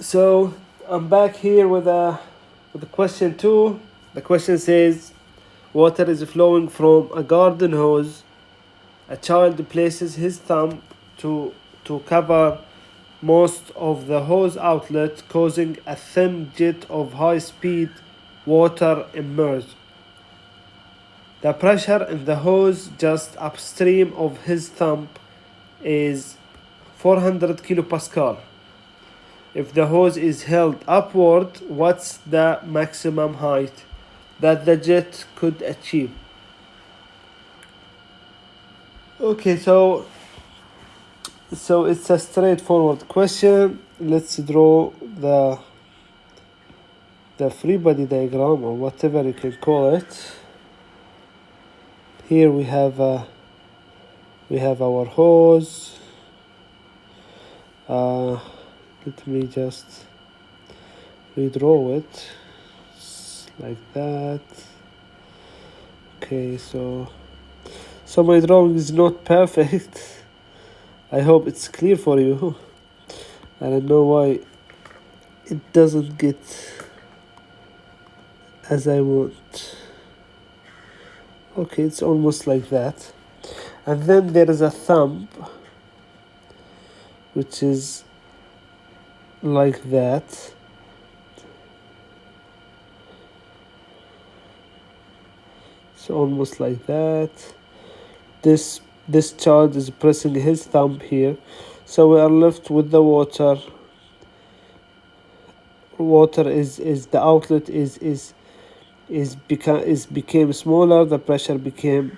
So I'm back here with question 2. The question says, water is flowing from a garden hose. A child places his thumb to cover most of the hose outlet, causing a thin jet of high-speed water emerge. The pressure in the hose just upstream of his thumb is 400 kilopascal. If the hose is held upward, what's the maximum height that the jet could achieve? Okay, so it's a straightforward question. Let's draw the free body diagram, or whatever you can call it. Here we have our hose. Let me just redraw it like that. Okay, so my drawing is not perfect. I hope it's clear for you. I don't know why it doesn't get as I want. Okay, it's almost like that. And then there is a thumb, which is like that. So almost like that. This child is pressing his thumb here, so we are left with the water. Water is the outlet became smaller. The pressure became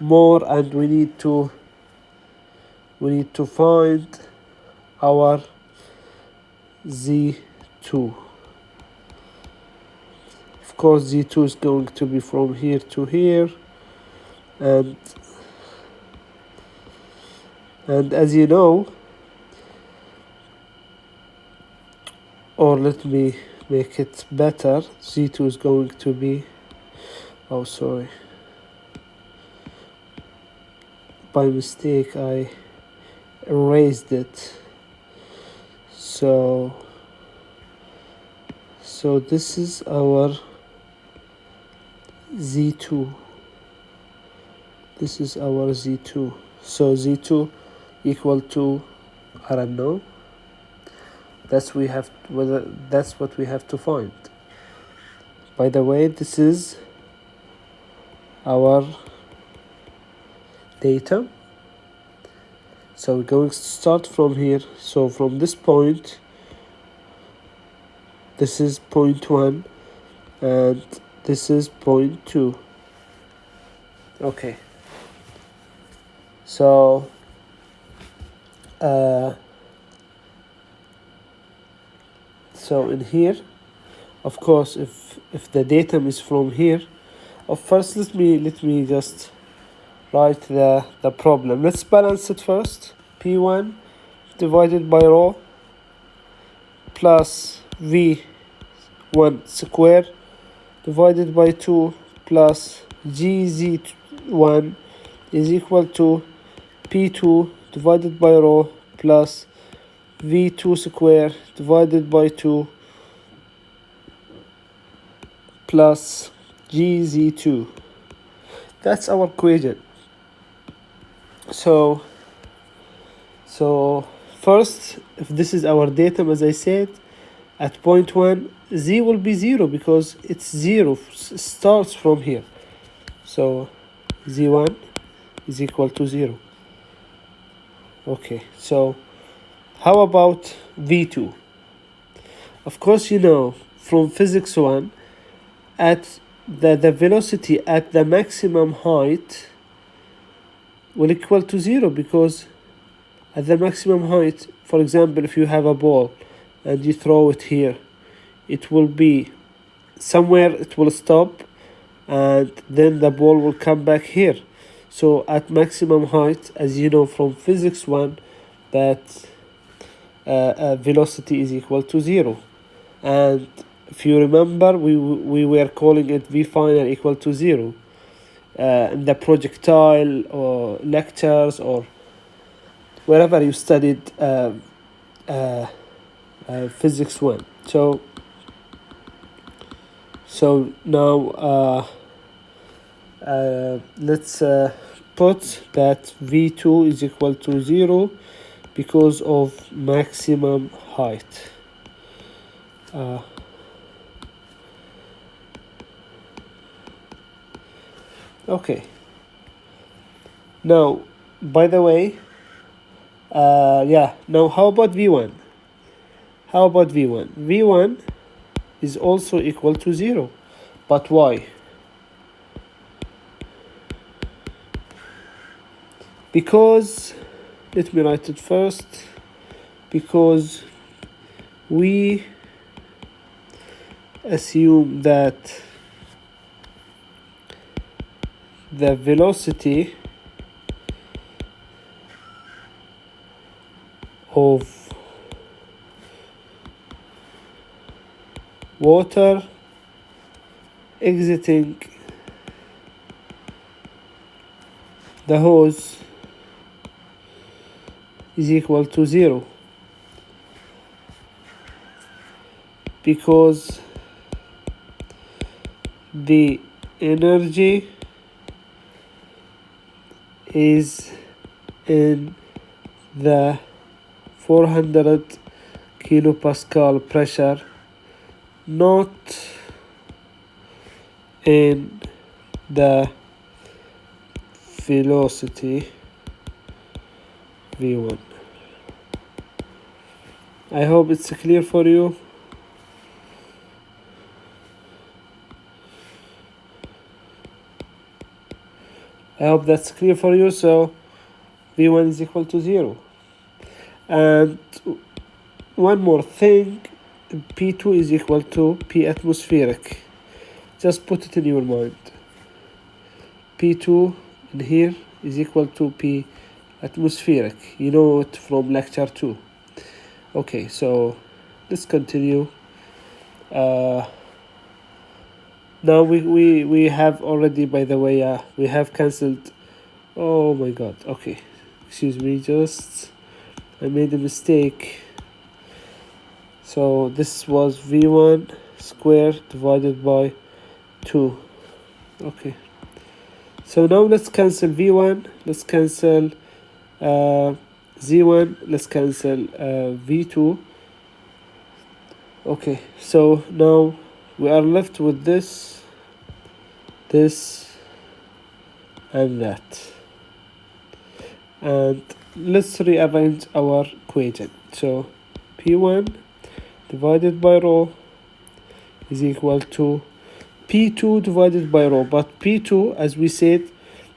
more, and we need to find our Z2. Of course, Z2 is going to be from here to here, and as you know, or let me make it better, Z2 is going to be, oh sorry, by mistake I erased it. So this is our Z2. This is our Z2. So Z2 equal to, I don't know. That's what we have to find. By the way, this is our data. So we're going to start from here. So from this point, this is point 1, and this is point 2. Okay. So in here, of course, if the datum is from here, first let me just write the problem. Let's balance it first. P1 divided by rho plus V1 square divided by 2 plus GZ1 is equal to P2 divided by rho plus V2 square divided by 2 plus GZ2. That's our equation. So first, if this is our datum, as I said, at point 1, Z will be 0 because it's 0, starts from here. So Z1 is equal to 0. Okay, so how about V2? Of course, you know from physics 1, at the velocity at the maximum height will equal to 0, because at the maximum height, for example, if you have a ball and you throw it here, it will be somewhere, it will stop, and then the ball will come back here. So at maximum height, as you know from physics 1, that velocity is equal to 0. And if you remember, we were calling it V final equal to 0 in the projectile or lectures or wherever you studied physics 1. So now let's put that V2 is equal to 0 because of maximum height. Okay. Now, by the way, now how about V1? How about V1? V1 is also equal to 0. But why? Because, let me write it first, because we assume that the velocity of water exiting the hose is equal to 0, because the energy is in the 400 kilopascal pressure, not in the velocity V1. I hope it's clear for you. I hope that's clear for you. So V1 is equal to 0. And one more thing, P2 is equal to P atmospheric. Just put it in your mind. P2 in here is equal to P atmospheric. You know it from lecture 2. Okay, so let's continue. Now we have already, by the way, we have cancelled. Oh my god. Okay, excuse me, just I made a mistake. So this was V1 squared divided by 2. Okay, so now let's cancel V1, let's cancel Z1, let's cancel V2. Okay, so now we are left with this, and that. And let's rearrange our equation. So P1 divided by rho is equal to P2 divided by rho, but P2, as we said,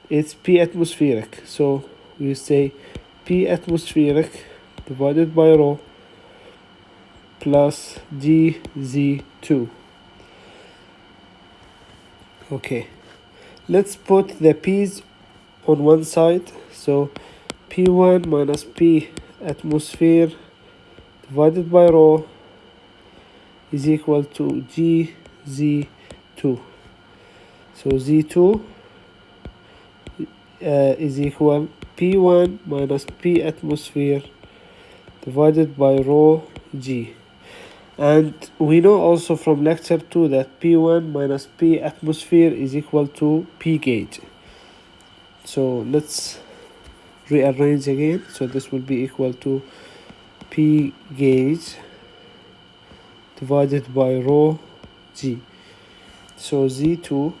it's P atmospheric. So we say P atmospheric divided by rho plus dZ2. Okay, let's put the P's on one side. So P1 minus P atmosphere divided by rho is equal to gZ2. So Z2 is equal P1 minus P atmosphere divided by rho G. And we know also from lecture 2 that P1 minus P atmosphere is equal to P gauge. So let's rearrange again. So this will be equal to P gauge divided by rho G. So Z2,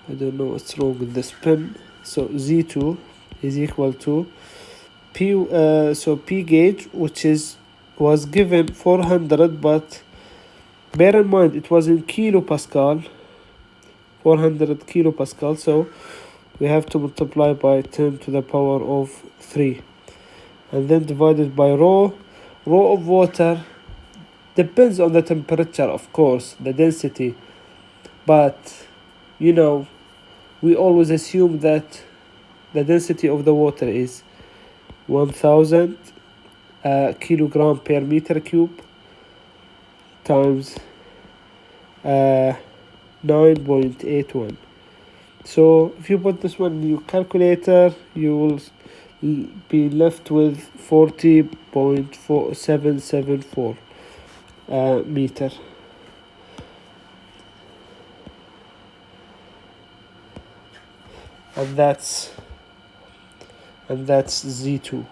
I don't know what's wrong with this pen. So Z2 is equal to P, so P gauge, which was given 400, but bear in mind it was in kilopascal, 400 kilopascal, so we have to multiply by 10 to the power of 3, and then divided by rho of water. Depends on the temperature, of course, the density, but you know, we always assume that the density of the water is 1000 kilogram per meter cube times 9.81. So if you put this one in your calculator, you will be left with 40.4774 meter. And that's Z2.